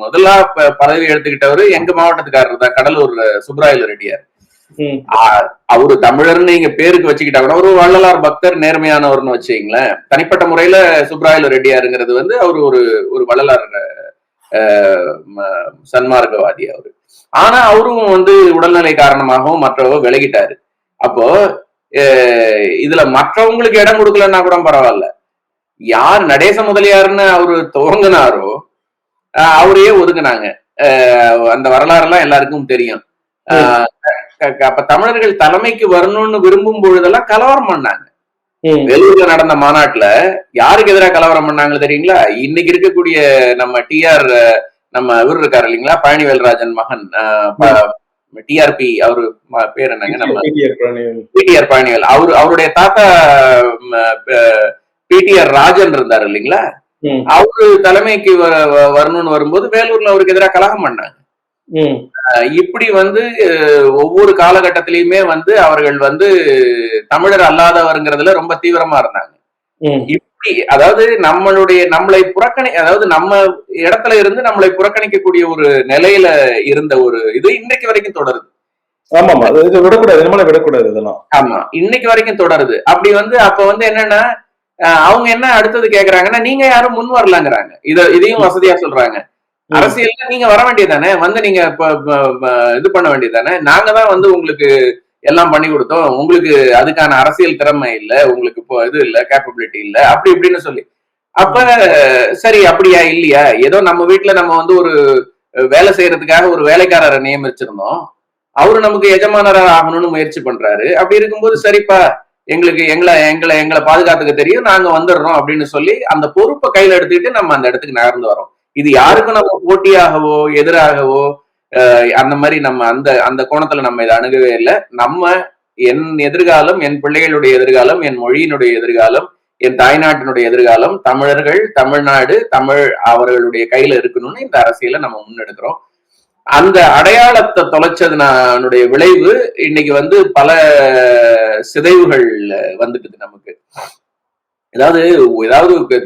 முதலா பதவி எடுத்துக்கிட்டவரு எங்க மாவட்டத்துக்காரர் தான், கடலூர் சுப்ராயலு ரெட்டியார். அவரு தமிழர்னு நீங்க பேருக்கு வச்சுக்கிட்டா கூட ஒரு வள்ளலார் பக்தர் நேர்மையானவர்னு வச்சுங்களேன். தனிப்பட்ட முறையில சுப்ராயலு ரெட்டியாருங்கிறது வந்து அவரு ஒரு வள்ளலார் சன்மார்க்கவாதி அவரு. ஆனா அவரும் வந்து உடல்நிலை காரணமாகவும் மற்றவங்க விலகிட்டாரு. அப்போ இதுல மற்றவங்களுக்கு இடம் கொடுக்கலன்னா கூட பரவாயில்ல, யார் நடேச முதலியாருன்னு அவரு துவங்கினாரோ அவரையே ஒதுங்கினாங்க. அந்த வரலாறு எல்லாம் எல்லாருக்கும் தெரியும். அப்ப தமிழர்கள் தலைமைக்கு வரணும்னு விரும்பும் பொழுதெல்லாம் கலவரம் பண்ணாங்க. வேலூர்ல நடந்த மாநாட்டுல யாருக்கு எதிராக கலவரம் பண்ணாங்க தெரியுங்களா? இன்னைக்கு இருக்கக்கூடிய நம்ம டிஆர் நம்ம இவர் இருக்காரு இல்லைங்களா, பழனிவேல்ராஜன் மகன் டிஆர்பி, அவரு பேர் என்னங்க, நம்ம பிடிஆர் பழனிவேல். அவருடைய தாத்தா பிடிஆர் ராஜன் இருந்தாரு இல்லைங்களா, அவரு தலைமைக்கு வரணும்னு வரும்போது வேலூர்ல அவருக்கு எதிராக கலகம் பண்ணாங்க. இப்படி வந்து ஒவ்வொரு காலகட்டத்திலயுமே வந்து அவர்கள் வந்து தமிழர் அல்லாதவர்ங்கிறதுல ரொம்ப தீவிரமா இருந்தாங்க. இப்படி அதாவது நம்மளை அதாவது நம்ம இடத்துல இருந்து நம்மளை புறக்கணிக்கக்கூடிய ஒரு நிலையில இருந்த ஒரு இது இன்னைக்கு வரைக்கும் தொடருது. விடக்கூடாது இதெல்லாம். ஆமா, இன்னைக்கு வரைக்கும் தொடருது. அப்படி வந்து அப்ப வந்து என்னன்னா அவங்க என்ன அடுத்தது கேக்குறாங்கன்னா, நீங்க யாரும் முன் வரலாங்கிறாங்க. இதையும் வசதியா சொல்றாங்க. அரசியல்ல நீங்க வர வேண்டியதானே, வந்து நீங்க இது பண்ண வேண்டியதானே, நாங்க தான் வந்து உங்களுக்கு எல்லாம் பண்ணி கொடுத்தோம், உங்களுக்கு அதுக்கான அரசியல் திறமை இல்ல, உங்களுக்கு இப்போ இது இல்ல, கேப்பபிலிட்டி இல்ல, அப்படி இப்படின்னு சொல்லி. அப்ப சரி, அப்படியா இல்லையா, ஏதோ நம்ம வீட்டுல நம்ம வந்து ஒரு வேலை செய்யறதுக்காக ஒரு வேலைக்காரரை நியமிச்சிருந்தோம், அவரு நமக்கு எஜமானராக ஆகணும்னு முயற்சி பண்றாரு. அப்படி இருக்கும்போது சரிப்பா, எங்களுக்கு எங்களை எங்களை எங்களை பாதுகாத்துக்க தெரியும், நாங்க வந்துடுறோம் அப்படின்னு சொல்லி அந்த பொறுப்பை கையில எடுத்துக்கிட்டு நம்ம அந்த இடத்துக்கு நகர்ந்து வரோம். இது யாருக்கும் நம்ம போட்டியாகவோ எதிராகவோ அந்த மாதிரி நம்ம அந்த அந்த கோணத்துல நம்ம இதை அணுகவே இல்லை. நம்ம என் எதிர்காலம், என் பிள்ளைகளுடைய எதிர்காலம், என் மொழியினுடைய எதிர்காலம், என் தாய்நாட்டினுடைய எதிர்காலம், தமிழர்கள், தமிழ்நாடு, தமிழ் அவர்களுடைய கையில இருக்கணும்னு இந்த அரசியலை நம்ம முன்னெடுக்கிறோம். அந்த அடையாளத்தை தொலைச்சதுனுடைய விளைவு இன்னைக்கு வந்து பல சிதைவுகள் வந்துட்டுது நமக்கு. ஏதாவது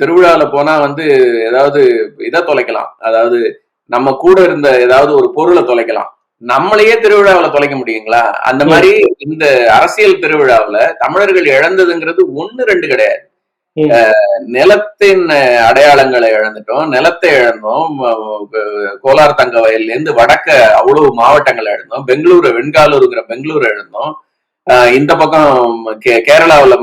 திருவிழாவில போனா வந்து ஏதாவது இதை தொலைக்கலாம், அதாவது நம்ம கூட இருந்த ஏதாவது ஒரு பொருளை தொலைக்கலாம், நம்மளையே திருவிழாவில தொலைக்க முடியுங்களா? அந்த மாதிரி இந்த அரசியல் திருவிழாவில தமிழர்கள் இழந்ததுங்கிறது 1-2 கிடையாது. நிலத்தின் அடையாளங்களை இழந்துட்டோம், நிலத்தை இழந்தோம், கோலார் தங்க வயல்ல இருந்து வடக்க அவ்வளவு மாவட்டங்களை இழந்தோம், பெங்களூரு வெண்காலூருங்கிற பெங்களூரு இழந்தோம். இந்த பக்கம் கேரளாவுல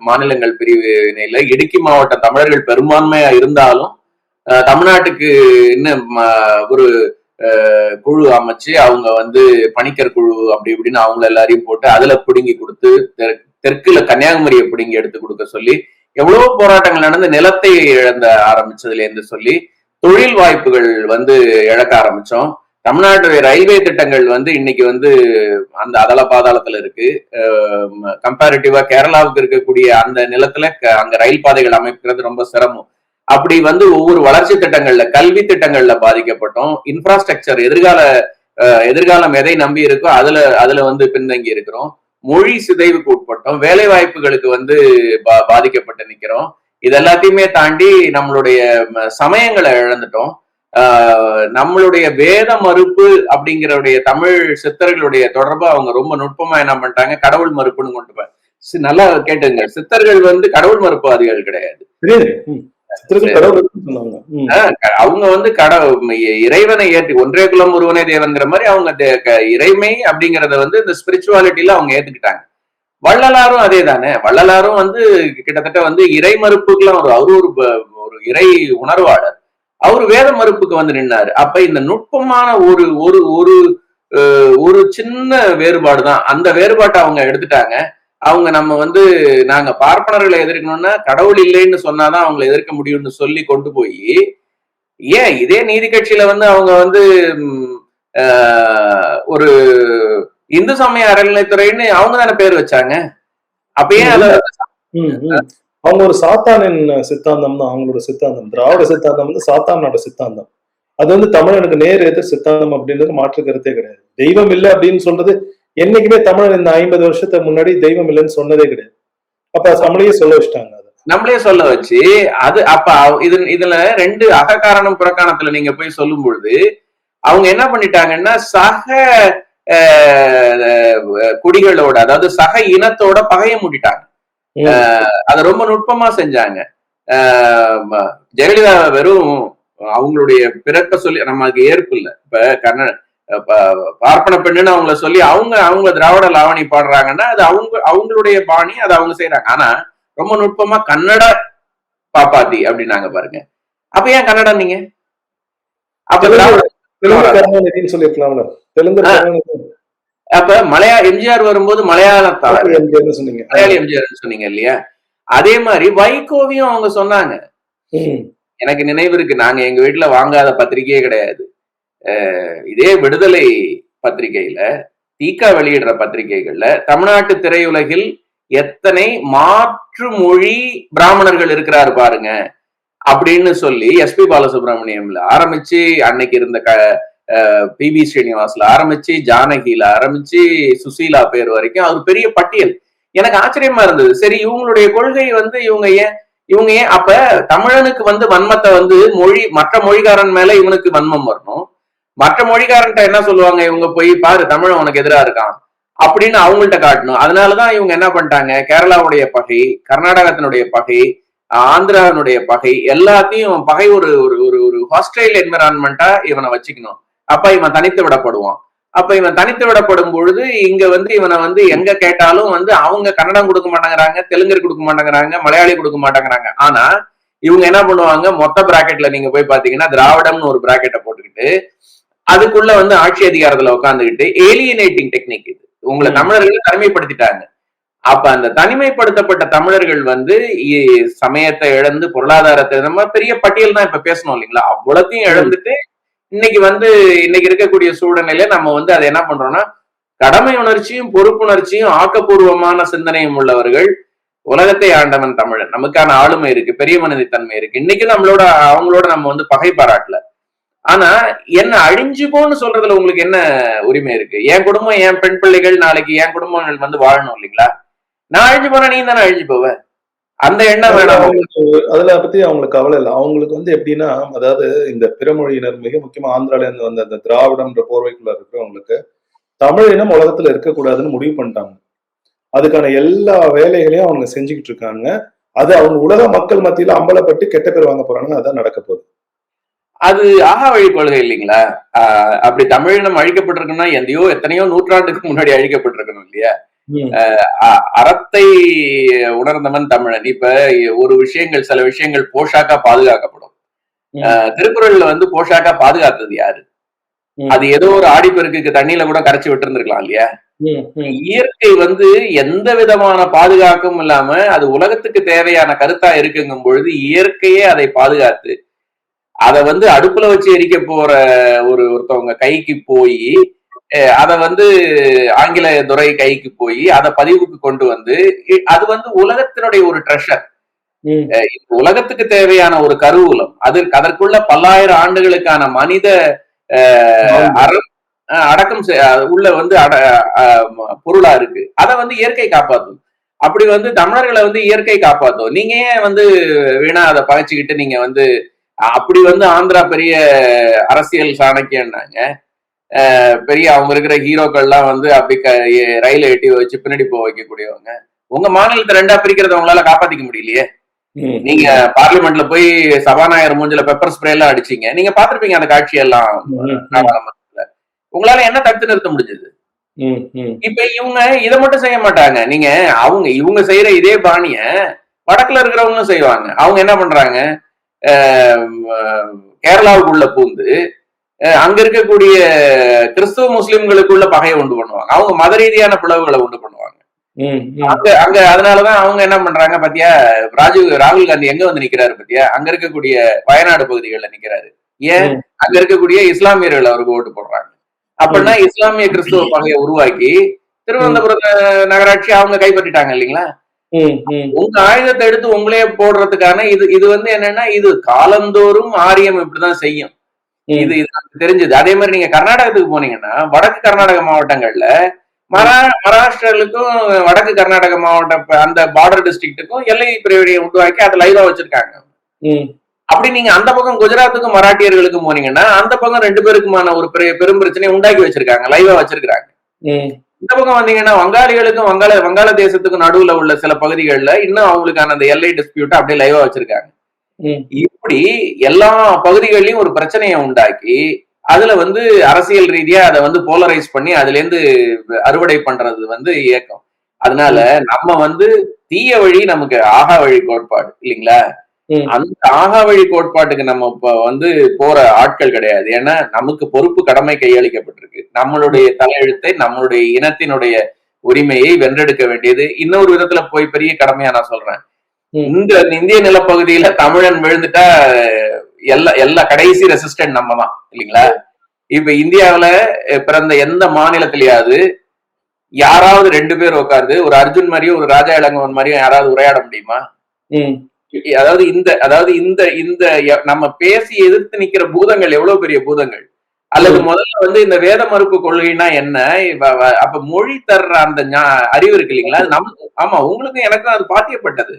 மாநிலங்கள் பிரிவினையில இடுக்கி மாவட்ட தமிழர்கள் பெரும்பான்மையா இருந்தாலும் தமிழ்நாட்டுக்கு இன்னும் ஒரு குழு அமைச்சு அவங்க வந்து பணிக்கர் குழு அப்படி இப்படின்னு அவங்க எல்லாரையும் போட்டு அதுல பிடுங்கி கொடுத்து தெற்குல கன்னியாகுமரியை பிடுங்கி எடுத்து கொடுக்க சொல்லி எவ்வளவு போராட்டங்கள் நடந்து நிலத்தை இழந்த ஆரம்பிச்சதுல இருந்து சொல்லி தொழில் வாய்ப்புகள் வந்து இழக்க ஆரம்பிச்சோம். தமிழ்நாட்டு ரயில்வே திட்டங்கள் வந்து இன்னைக்கு வந்து அந்த அதல பாதாளத்துல இருக்கு. கம்பேரிட்டிவா கேரளாவுக்கு இருக்கக்கூடிய அந்த நிலத்துல அங்க ரயில் பாதைகள் அமைக்கிறது ரொம்ப சிரமம். அப்படி வந்து ஒவ்வொரு வளர்ச்சி திட்டங்கள்ல, கல்வி திட்டங்கள்ல பாதிக்கப்பட்டோம். இன்ஃப்ராஸ்ட்ரக்சர் எதிர்காலம் எதை நம்பி இருக்கோ அதுல வந்து பின்தங்கி இருக்கிறோம். மொழி சிதைவுக்கு உட்பட்டோம், வேலை வாய்ப்புகளுக்கு வந்து பாதிக்கப்பட்டு நிக்கிறோம். இது எல்லாத்தையுமே தாண்டி நம்மளுடைய சமயங்களை இழந்துட்டோம். நம்மளுடைய வேத மறுப்பு அப்படிங்கிறடைய தமிழ் சித்தர்களுடைய தொடர்பு அவங்க ரொம்ப நுட்பமா என்ன பண்ணிட்டாங்க, கடவுள் மறுப்புன்னு கொண்டு நல்லா கேட்டுங்க. சித்தர்கள் வந்து கடவுள் மறுப்புவாதிகள் கிடையாது. அவங்க வந்து இறைவனை ஏற்றி ஒன்றே குலம் ஒருவனே தேவன்கிற மாதிரி அவங்க இறைமை அப்படிங்கறத வந்து இந்த ஸ்பிரிச்சுவாலிட்டியில அவங்க ஏத்துக்கிட்டாங்க. வள்ளலாரும் அதே தானே. வள்ளலாரும் வந்து கிட்டத்தட்ட வந்து இறை மறுப்புக்குலாம் அவரு ஒரு இறை உணர்வாளர். அவரு வேத மறுப்புக்கு வந்து நின்னாரு. அப்ப இந்த நுட்பமான ஒரு ஒரு ஒரு ஒரு சின்ன வேறுபாடு தான், அந்த வேறுபாட்டை அவங்க எடுத்துட்டாங்க. அவங்க நம்ம வந்து நாங்க பார்ப்பனர்களை எதிர்க்கணும்னா கடவுள் இல்லைன்னு சொன்னாதான் அவங்களை எதிர்க்க முடியும்னு சொல்லி கொண்டு போய், ஏன் இதே நீதி கட்சியில வந்து அவங்க வந்து ஒரு இந்து சமய அறநிலைத்துறைன்னு அவங்க தானே பேர் வச்சாங்க. அப்ப ஏன் அவங்க ஒரு சாத்தானின் சித்தாந்தம் தான் அவங்களோட சித்தாந்தம். திராவிட சித்தாந்தம் வந்து சாத்தானோட சித்தாந்தம். அது வந்து தமிழனுக்கு நேர் எதிர் சித்தாந்தம் அப்படின்றது மாற்று கருத்தே கிடையாது. தெய்வம் இல்லை அப்படின்னு சொல்றது என்னைக்குமே தமிழர் இந்த 50 வருஷத்துக்கு முன்னாடி தெய்வம் இல்லைன்னு சொன்னதே கிடையாது. அப்ப நம்மளையே சொல்ல வச்சுட்டாங்க. நம்மளே சொல்ல வச்சு அது அப்ப இதுல 2 அககாரணம் புறக்காரணத்துல நீங்க போய் சொல்லும் பொழுது அவங்க என்ன பண்ணிட்டாங்கன்னா சக குடிகளோட, அதாவது சக இனத்தோட பகைய மூட்டிட்டாங்க. அத ரொம்ப நுட்பமா செஞ்சாங்க. ஜெயலலிதா வெறும் அவங்களுடைய பிறப்ப சொல்லி நமக்கு ஏற்பு இல்லை. இப்ப பார்ப்பன பெண்ணுன்னு அவங்கள சொல்லி அவங்க திராவிட லாவணி பாடுறாங்கன்னா அது அவங்களுடைய பாணி, அதை அவங்க செய்யறாங்க. ஆனா ரொம்ப நுட்பமா கன்னட பாப்பாத்தி அப்படின்னாங்க பாருங்க. அப்ப ஏன் கன்னடம் நீங்க? அப்ப எம்ஜிஆர் வரும்போது மலையாளி எம்ஜிஆர் சொன்னீங்க இல்லையா? அதே மாதிரி வைகோவையும் அவங்க சொன்னாங்க. எனக்கு நினைவு இருக்கு, நாங்க எங்க வீட்டுல வாங்காத பத்திரிகையே கிடையாது. இதே விடுதலை பத்திரிகையில, தீகா வெளியிடுற பத்திரிகைகள்ல தமிழ்நாட்டு திரையுலகில் எத்தனை மாற்று மொழி பிராமணர்கள் இருக்கிறாரு பாருங்க அப்படின்னு சொல்லி எஸ்பி பாலசுப்ரமணியம்ல ஆரம்பிச்சு, அன்னைக்கு இருந்த பிபி ஸ்ரீனிவாஸ்ல ஆரம்பிச்சு, ஜானகில ஆரம்பிச்சு, சுசீலா பேர் வரைக்கும் அது பெரிய பட்டியல். எனக்கு ஆச்சரியமா இருந்தது. சரி, இவங்களுடைய கொள்கை வந்து இவங்க ஏன் அப்ப தமிழனுக்கு வந்து வன்மத்தை வந்து மற்ற மொழிகாரன் மேல இவனுக்கு வன்மம் வரணும். மற்ற மொழிகாரன்ட்ட என்ன சொல்லுவாங்க, இவங்க போய் பாரு தமிழன் உனக்கு எதிரா இருக்கான் அப்படின்னு அவங்கள்ட்ட காட்டணும். அதனாலதான் இவங்க என்ன பண்ணிட்டாங்க, கேரளாவுடைய பகை, கர்நாடகத்தினுடைய பகை, ஆந்திராவினுடைய பகை, எல்லாத்தையும் பகை ஒரு ஒரு ஹாஸ்டைல் என்விரான்மெண்டா இவனை வச்சுக்கணும். அப்ப இவன் தனித்து விடப்படுவான். அப்ப இவன் தனித்து விடப்படும் பொழுது இங்க வந்து இவனை வந்து எங்க கேட்டாலும் வந்து அவங்க கன்னடம் கொடுக்க மாட்டேங்கிறாங்க, தெலுங்கர் கொடுக்க மாட்டேங்கிறாங்க, மலையாளி கொடுக்க மாட்டேங்கிறாங்க. ஆனா இவங்க என்ன பண்ணுவாங்க, மொத்த பிராக்கெட்ல நீங்க போய் பாத்தீங்கன்னா திராவிடம்னு ஒரு பிராக்கெட்டை போட்டுக்கிட்டு அதுக்குள்ள வந்து ஆட்சி அதிகாரத்துல உட்காந்துக்கிட்டு ஏலியனேட்டிங் டெக்னிக் இது. உங்களை தமிழர்களை தனிமைப்படுத்திட்டாங்க. அப்ப அந்த தனிமைப்படுத்தப்பட்ட தமிழர்கள் வந்து சமயத்தை இழந்து, பொருளாதாரத்தை, நம்ம பெரிய பட்டியல் தான் இப்ப பேசணும் இல்லைங்களா, அவ்வளத்தையும் இழந்துட்டு இன்னைக்கு இருக்கக்கூடிய சூழ்நிலையில நம்ம வந்து அதை என்ன பண்றோம்னா, கடமை உணர்ச்சியும் பொறுப்புணர்ச்சியும் ஆக்கப்பூர்வமான சிந்தனையும் உள்ளவர்கள், உலகத்தை ஆண்டவன் தமிழன், நமக்கான ஆளுமை இருக்கு, பெரிய மனிதத்தன்மை இருக்கு, இன்னைக்கு அவங்களோட நம்ம வந்து பகை பாராட்டல. ஆனா என்ன அழிஞ்சுபோன்னு சொல்றதுல உங்களுக்கு என்ன உரிமை இருக்கு? என் குடும்பம், என் பெண் பிள்ளைகள் நாளைக்கு என் குடும்பங்கள் வந்து வாழணும் இல்லைங்களா? நான் அழிஞ்சு போனா நீ தானே அழிஞ்சு போவ. அந்த எண்ணம் வேணாம். அதுல பத்தி அவங்களுக்கு கவலை இல்லை. அவங்களுக்கு வந்து எப்படின்னா, அதாவது இந்த பிறமொழியினர், மிக முக்கியமா ஆந்திரால இருந்து வந்த அந்த திராவிடம்ன்ற போர்வைக்குள்ள இருக்கிறவங்களுக்கு தமிழ் இனம் உலகத்துல இருக்கக்கூடாதுன்னு முடிவு பண்ணிட்டாங்க. அதுக்கான எல்லா வேலைகளையும் அவங்க செஞ்சுக்கிட்டு இருக்காங்க. அது அவங்க உலக மக்கள் மத்தியில அம்பலப்பட்டு கெட்ட பேர் வாங்க போறாங்க. அதான் நடக்க போகுது. அது ஆகா வழி கொள்கை இல்லைங்களா? அப்படி தமிழினம் அழிக்கப்பட்டிருக்குன்னா எத்தனையோ நூற்றாண்டுக்கு முன்னாடி அழிக்கப்பட்டிருக்கணும் இல்லையா? அறத்தை உணர்ந்தவன் தமிழன். இப்ப சில விஷயங்கள் போஷாக்கா பாதுகாக்கப்படும். திருக்குறள்ல வந்து போஷாக்கா பாதுகாத்தது யாரு? அது ஏதோ ஒரு ஆடிப்பெருக்குக்கு தண்ணியில கூட கரைச்சி விட்டு இருந்திருக்கலாம் இல்லையா? இயற்கை வந்து எந்த விதமான பாதுகாப்பும் இல்லாம அது உலகத்துக்கு தேவையான கருத்தா இருக்குங்கும் பொழுது இயற்கையே அதை பாதுகாத்து அதை வந்து அடுப்புல வச்சு எரிக்க போற ஒருத்தவங்க கைக்கு போய், அதை வந்து ஆங்கில துறை கைக்கு போய் அதை பதிவுக்கு கொண்டு வந்து, அது வந்து உலகத்தினுடைய ஒரு ட்ரெஷர், உலகத்துக்கு தேவையான ஒரு கருவூலம், அதற்குள்ள பல்லாயிரம் ஆண்டுகளுக்கான மனித அடக்கம் உள்ள வந்து பொருளா இருக்கு. அதை வந்து இயற்கை காப்பாத்தும். அப்படி வந்து தமிழர்களை வந்து இயற்கை காப்பாத்தும். நீங்க ஏன் வந்து வீணா அதை பகைச்சுக்கிட்டு நீங்க வந்து அப்படி வந்து ஆந்திரா பெரிய அரசியல் சாணக்கியன்னாங்க, பெரிய அவங்க இருக்கிற ஹீரோக்கள்லாம் வந்து அப்படி ரயில எட்டி வச்சு பின்னாடி போக வைக்கக்கூடியவங்க. உங்க மாநிலத்தை ரெண்டா பிரிக்கிறத உங்களால காப்பாத்திக்க முடியலையே. நீங்க பார்லிமெண்ட்ல போய் சபாநாயகர் மூஞ்சில பெப்பர் ஸ்ப்ரே எல்லாம் அடிச்சீங்க. நீங்க பாத்திருப்பீங்க அந்த காட்சியெல்லாம். உங்களால என்ன தடுத்து நிறுத்த முடிஞ்சது? இப்ப இவங்க இதை மட்டும் செய்ய மாட்டாங்க. இவங்க செய்யற இதே பாணிய வடக்குல இருக்கிறவங்களும் செய்வாங்க. அவங்க என்ன பண்றாங்க, கேரளாவுக்குள்ள பூந்து அங்க இருக்கக்கூடிய கிறிஸ்துவ முஸ்லிம்களுக்குள்ள பகையை உண்டு பண்ணுவாங்க. அவங்க மத ரீதியான பிளவுகளை உண்டு பண்ணுவாங்க. அங்க அதனாலதான் அவங்க என்ன பண்றாங்க பாத்தியா, ராகுல் காந்தி எங்க வந்து நிக்கிறாரு பாத்தியா, அங்க இருக்கக்கூடிய வயநாடு பகுதிகளில் நிக்கிறாரு. ஏன்? அங்க இருக்கக்கூடிய இஸ்லாமியர்கள் அவருக்கு ஓட்டு போடுறாங்க. அப்படின்னா இஸ்லாமிய கிறிஸ்துவ பகையை உருவாக்கி திருவனந்தபுரம் நகராட்சி அவங்க கைப்பற்றிட்டாங்க இல்லைங்களா? உங்க ஆயுதத்தை எடுத்து உங்களே போடுறதுக்கான இது வந்து என்னன்னா, இது காலந்தோறும் ஆரியம் இப்படிதான் செய்யும். இது தெரிஞ்சது. அதே மாதிரி நீங்க கர்நாடகத்துக்கு போனீங்கன்னா, வடக்கு கர்நாடக மாவட்டங்கள்ல மகாராஷ்டிரர்களுக்கும் வடக்கு கர்நாடக மாவட்ட அந்த பார்டர் டிஸ்ட்ரிக்ட்டுக்கும் எல்லை பிரிவினையை உருவாக்கி அதை லைவா வச்சிருக்காங்க. அப்படி நீங்க அந்த பக்கம் குஜராத்துக்கும் மராட்டியர்களுக்கும் போனீங்கன்னா, அந்த பக்கம் ரெண்டு பேருக்குமான ஒரு பெரும் பிரச்சனையை உண்டாக்கி வச்சிருக்காங்க, லைவா வச்சிருக்காங்க. இந்த பக்கம் வந்தீங்கன்னா வங்காளிகளுக்கும் வங்காள தேசத்துக்கும் நடுவுல உள்ள சில பகுதிகளில் இன்னும் அவங்களுக்கான அந்த எல்லை டிஸ்பியூட் அப்படியே லைவா வச்சிருக்காங்க. இப்படி எல்லா பகுதிகளிலும் ஒரு பிரச்சனையை உண்டாக்கி அதுல வந்து அரசியல் ரீதியா அதை வந்து போலரைஸ் பண்ணி அதுல இருந்து அறுவடை பண்றது வந்து இயக்கம். அதனால நம்ம வந்து தீய வழி நமக்கு ஆகா வழி கோட்பாடு இல்லைங்களா? அந்த ஆகா வழி கோட்பாட்டுக்கு நம்ம இப்ப வந்து போற ஆட்கள் கிடையாது. ஏன்னா நமக்கு பொறுப்பு கடமை கையளிக்கப்பட்டிருக்கு. நம்மளுடைய தலையெழுத்தை, நம்மளுடைய இனத்தினுடைய உரிமையை வென்றெடுக்க வேண்டியது இன்னொரு விதத்துல போய் பெரிய கடமையா நான் சொல்றேன். இந்த இந்திய நிலப்பகுதியில தமிழன் விழுந்துட்டா எல்லா கடைசி ரெசிஸ்டன்ட் நம்ம தான் இல்லைங்களா? இப்ப இந்தியாவில பிறந்த எந்த மாநிலத்திலேயாவது யாராவது ரெண்டு பேர் உட்கார்ந்து ஒரு அர்ஜுன் மாதிரியும் ஒரு ராஜா இளங்கோவன் மாதிரியும் யாராவது உரையாட முடியுமா? அதாவது இந்த நம்ம பேசி எதிர்த்து நிக்கிற பூதங்கள் எவ்வளவு பெரிய பூதங்கள். அல்லது முதல்ல வந்து இந்த வேத மறுப்பு கொள்கைன்னா என்ன, அப்ப மொழி தர்ற அந்த அறிவு இருக்கு இல்லைங்களா? அது ஆமா, உங்களுக்கும் எனக்கும் அது பாத்தியப்பட்டது.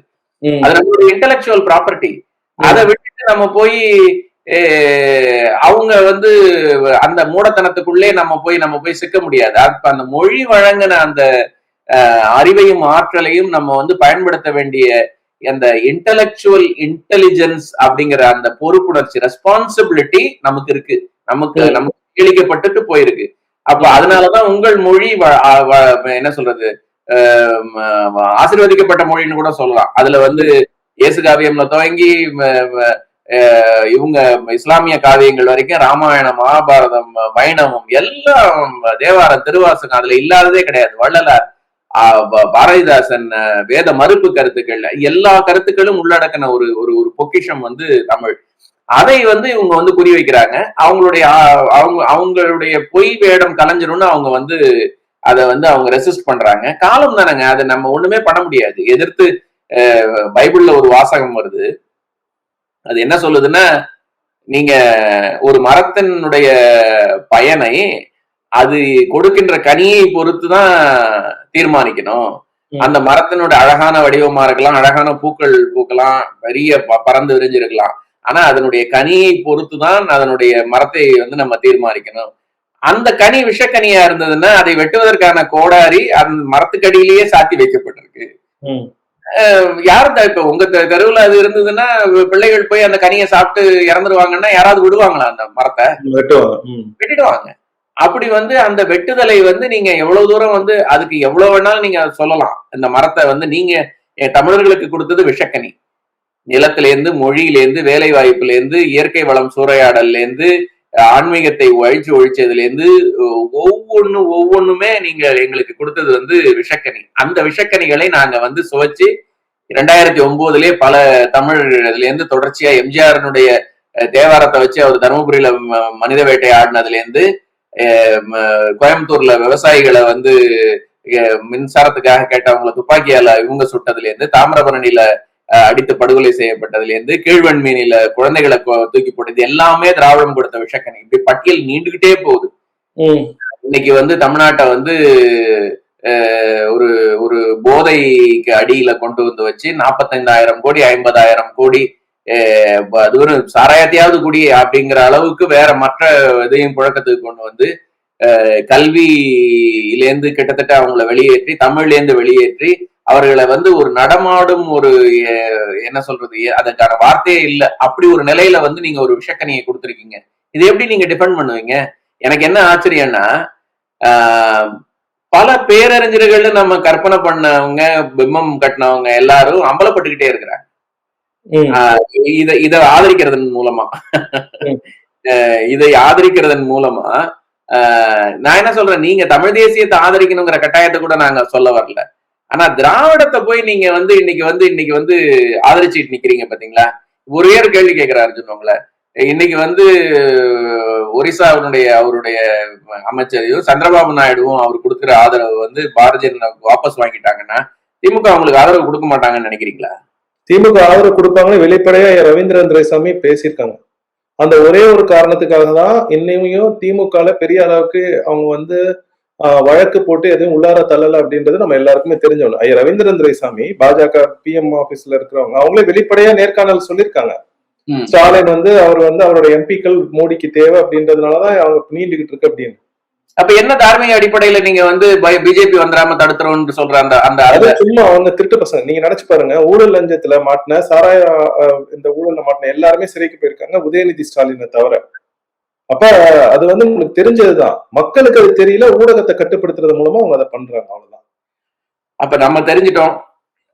அது நம்மளுடைய இன்டெலக்சுவல் ப்ராப்பர்ட்டி. அதை விட்டுட்டு நம்ம போய் அவங்க வந்து அந்த மூடத்தனத்துக்குள்ளே நம்ம போய் சிக்க முடியாது. அப்ப அந்த மொழி வழங்கின அந்த அறிவையும் ஆற்றலையும் நம்ம வந்து பயன்படுத்த வேண்டிய அந்த இன்டெலக்சுவல் இன்டெலிஜென்ஸ் அப்படிங்கிற அந்த பொறுப்புணர்ச்சி, ரெஸ்பான்சிபிலிட்டி நமக்கு இருக்கு. நமக்கு கேளிக்கப்பட்டுட்டு போயிருக்கு. அப்ப அதனாலதான் உங்கள் மொழி என்ன சொல்றது, ஆசீர்வதிக்கப்பட்ட மொழின்னு கூட சொல்லலாம். அதுல வந்து இயேசு காவியம்ல துவங்கி இவங்க இஸ்லாமிய காவியங்கள் வரைக்கும் ராமாயணம், மகாபாரதம், வைணவம் எல்லாம் தேவாரம், திருவாசகம் அதுல இல்லாததே கிடையாது. வள்ளலார், பாரதிதாசன் வேத மறுப்பு கருத்துக்கள் எல்லா கருத்துக்களும் உள்ளடக்கின ஒரு ஒரு ஒரு பொக்கிஷம் வந்து தமிழ். அதை வந்து இவங்க வந்து குறி வைக்கிறாங்க. அவங்களுடைய பொய் வேடம் கலைஞ்சிரும்னு அவங்க வந்து அதை வந்து அவங்க ரெசிஸ்ட் பண்றாங்க. காலம் தானங்க, அதை நம்ம ஒண்ணுமே பண்ண முடியாது. எதிர்த்து பைபிள்ல ஒரு வாசகம் வருது, அது என்ன சொல்லுதுன்னா, நீங்க ஒரு மரத்தினுடைய பயனை அது கொடுக்கின்ற கனியை பொறுத்துதான் தீர்மானிக்கணும். அந்த மரத்தினோட அழகான வடிவமா இருக்கலாம், அழகான பூக்கள் பூக்கலாம், பெரிய பறந்து விரிஞ்சிருக்கலாம். ஆனா அதனுடைய கனியை பொறுத்துதான் அதனுடைய மரத்தை வந்து நம்ம தீர்மானிக்கணும். அந்த கனி விஷக்கனியா இருந்ததுன்னா அதை வெட்டுவதற்கான கோடாரி அந்த மரத்துக்கடியிலேயே சாத்தி வைக்கப்பட்டிருக்கு. யாரும் இப்ப உங்க தெருவுல அது இருந்ததுன்னா பிள்ளைகள் போய் அந்த கனியை சாப்பிட்டு இறந்துருவாங்கன்னா யாராவது விடுவாங்களா அந்த மரத்தை? வெட்டிடுவாங்க. அப்படி வந்து அந்த வெட்டுதலை வந்து நீங்க எவ்வளவு தூரம் வந்து அதுக்கு எவ்வளவு வேணாலும் நீங்க சொல்லலாம். இந்த மரத்தை வந்து நீங்க தமிழர்களுக்கு கொடுத்தது விஷக்கனி. நிலத்திலேருந்து, மொழியிலேருந்து, வேலை வாய்ப்புல இருந்து, இயற்கை வளம் சூறையாடல்ல இருந்து, ஆன்மீகத்தை ஒழிச்சதுல இருந்து ஒவ்வொன்றுமே நீங்க எங்களுக்கு கொடுத்தது வந்து விஷக்கனி. அந்த விஷக்கனிகளை நாங்க வந்து சுவைச்சு 2009 பல தமிழ் இதுல இருந்து தொடர்ச்சியா எம்ஜிஆருடைய தேவாரத்தை வச்சு அவர் தருமபுரியில மனித வேட்டை ஆடினதுல இருந்து, கோயம்புத்தூர்ல விவசாயிகளை வந்து மின்சாரத்துக்காக கேட்டவங்களை துப்பாக்கியால இவங்க சுட்டதுல இருந்து, தாமிரபரணியில அடித்து படுகொலை செய்யப்பட்டதுல இருந்து, கீழ்வன்மீனில குழந்தைகளை தூக்கி போட்டது எல்லாமே திராவிடம் கொடுத்த விஷக்கனி. இப்படி பட்டியல் நீண்டுகிட்டே போகுது. இன்னைக்கு வந்து தமிழ்நாட்டை வந்து ஒரு ஒரு போதைக்கு அடியில கொண்டு வந்து வச்சு 45,000 கோடி 50,000 கோடி அது ஒரு சாராயத்தையாவது குடி அப்படிங்கிற அளவுக்கு வேற மற்ற இதையும் புழக்கத்துக்கு கொண்டு வந்து கல்வியிலேருந்து கிட்டத்தட்ட அவங்கள வெளியேற்றி, தமிழ்லேருந்து வெளியேற்றி அவர்களை வந்து ஒரு நடமாடும் ஒரு என்ன சொல்றது, அதுக்கான வார்த்தையே இல்லை, அப்படி ஒரு நிலையில வந்து நீங்க ஒரு விஷக்கனியை கொடுத்துருக்கீங்க. இது எப்படி நீங்க டிபெண்ட் பண்ணுவீங்க? எனக்கு என்ன ஆச்சரியம்னா, பல பேரறிஞர்கள் நம்ம கற்பனை பண்ணவங்க, பிம்பம் கட்டினவங்க எல்லாரும் அம்பலப்பட்டுக்கிட்டே இருக்கிறாங்க. இதை ஆதரிக்கிறதன் மூலமா இதை ஆதரிக்கிறதன் மூலமா நான் என்ன சொல்றேன், நீங்க தமிழ் தேசியத்தை ஆதரிக்கணுங்கிற கட்டாயத்தை கூட நாங்க சொல்ல வரல. ஆனா திராவிடத்தை போய் நீங்க வந்து இன்னைக்கு வந்து ஆதரிச்சுட்டு நிக்கிறீங்க பாத்தீங்களா? ஒரே ஒரு கேள்வி கேட்கிற அர்ஜுன் உங்களை. இன்னைக்கு வந்து ஒரிசாவுடைய அவருடைய அமைச்சரையும் சந்திரபாபு நாயுடுவும் அவர் கொடுக்குற ஆதரவு வந்து பாரதிய வாபஸ் வாங்கிட்டாங்கன்னா திமுக அவங்களுக்கு ஆதரவு கொடுக்க மாட்டாங்கன்னு நினைக்கிறீங்களா? திமுக ஆதரவு கொடுப்பாங்கன்னு வெளிப்படையா ரவீந்திரன் துரைசாமி பேசியிருக்காங்க. அந்த ஒரே ஒரு காரணத்துக்காக தான் இன்னையும் திமுகல பெரிய அளவுக்கு அவங்க வந்து வழக்கு போட்டு எதுவும் உள்ளார தள்ளல அப்படின்றது நம்ம எல்லாருக்குமே தெரிஞ்சவங்க. ஐயா ரவீந்திரன் துரைசாமி பாஜக பிஎம் ஆபீஸ்ல இருக்கிறவங்க அவங்களே வெளிப்படையா நேர்காணல் சொல்லியிருக்காங்க. ஸ்டாலின் வந்து அவர் வந்து அவரோட எம்பிக்கள் மோடிக்கு தேவை அப்படின்றதுனாலதான் அவங்க நீண்டுகிட்டு இருக்கு அப்படின்னு. அப்ப என்ன தார்மீக அடிப்படையில நீங்க வந்து பிஜேபி வந்துடாம தடுத்துறோம்னு சொல்ற அந்த சும்மா அவங்க திருட்டு பசங்க. நீங்க நினைச்சு பாருங்க, ஊழல் லஞ்சத்துல மாட்டின சாராய இந்த ஊழல்ல மாட்டின எல்லாருமே சிறைக்கு போயிருக்காங்க, உதயநிதி ஸ்டாலினை தவிர. அப்ப அது வந்து உங்களுக்கு தெரிஞ்சதுதான், மக்களுக்கு அது தெரியல, ஊடகத்தை கட்டுப்படுத்துறது மூலமா அவங்க அதை பண்றாங்க, அவ்வளவுதான். அப்ப நம்ம தெரிஞ்சிட்டோம்,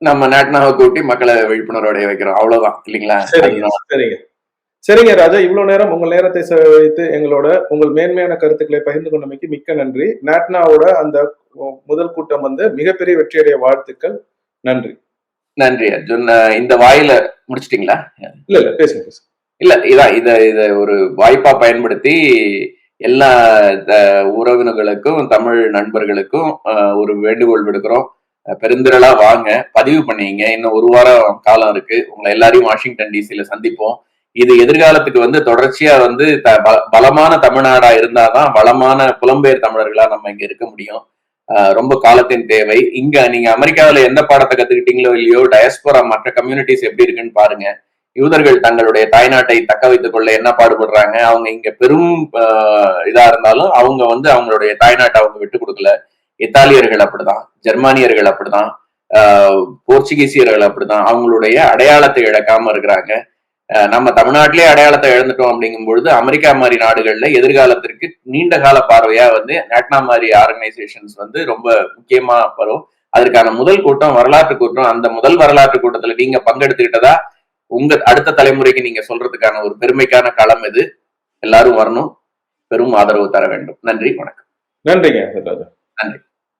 நம்ம நாட்டினாவை கூட்டி மக்களை விழிப்புணர்வு வைக்கிறோம், அவ்வளவுதான் இல்லைங்களா? சரிங்க சரிங்க ராஜா, இவ்வளவு நேரம் உங்கள் நேரத்தை வைத்து எங்களோட உங்கள் மேன்மையான கருத்துக்களை பகிர்ந்து கொண்டமைக்கு மிக்க நன்றி. நாட்னாவோட அந்த முதல் கூட்டம் வந்து மிகப்பெரிய வெற்றியடைய வாழ்த்துக்கள். நன்றி. நன்றி அர்ஜுன். இந்த வாயில முடிச்சிட்டீங்களா? இல்ல பேசுங்க. இல்ல இத ஒரு வாய்ப்பா பயன்படுத்தி எல்லா உறவினர்களுக்கும் தமிழ் நண்பர்களுக்கும் ஒரு வேண்டுகோள் விடுக்கிறோம். பெருந்திரளா வாங்க, பதிவு பண்ணீங்க. இன்னும் ஒரு வாரம் காலம் இருக்கு. உங்களை எல்லாரையும் வாஷிங்டன் டிசில சந்திப்போம். இது எதிர்காலத்துக்கு வந்து தொடர்ச்சியா வந்து பலமான தமிழ்நாடா இருந்தாதான் வளமான புலம்பெயர் தமிழர்களா நம்ம இங்க இருக்க முடியும். ரொம்ப காலத்தின் தேவை. இங்க நீங்க அமெரிக்காவில எந்த பாடத்தை கத்துக்கிட்டீங்களோ இல்லையோ, டயஸ்போரா மற்ற கம்யூனிட்டிஸ் எப்படி இருக்குன்னு பாருங்க. யூதர்கள் தங்களுடைய தாய்நாட்டை தக்க வைத்துக் கொள்ள என்ன பாடுபடுறாங்க. அவங்க இங்க பெரும் இதா இருந்தாலும் அவங்க வந்து அவங்களுடைய தாய்நாட்டை அவங்க விட்டு கொடுக்கல. இத்தாலியர்கள் அப்படிதான், ஜெர்மானியர்கள் அப்படிதான், போர்ச்சுகீசியர்கள் அப்படிதான் அவங்களுடைய அடையாளத்தை இழக்காம இருக்கிறாங்க. நம்ம தமிழ்நாட்டிலே அடையாளத்தை இழந்துட்டோம் அப்படிங்கும் பொழுது அமெரிக்கா மாதிரி நாடுகள்ல எதிர்காலத்திற்கு நீண்ட கால பார்வையா வந்து நாட்னா மாதிரி ஆர்கனைசேஷன்ஸ் வந்து ரொம்ப முக்கியமா வரும். அதற்கான முதல் கூட்டம் வரலாற்று கூட்டம். அந்த முதல் வரலாற்று கூட்டத்துல நீங்க பங்கெடுத்துக்கிட்டதா உங்க அடுத்த தலைமுறைக்கு நீங்க சொல்றதுக்கான ஒரு பெருமைக்கான களம் இது. எல்லாரும் வரணும், பெரும் ஆதரவு தர வேண்டும். நன்றி, வணக்கம். நன்றிங்க ராஜா. நன்றி.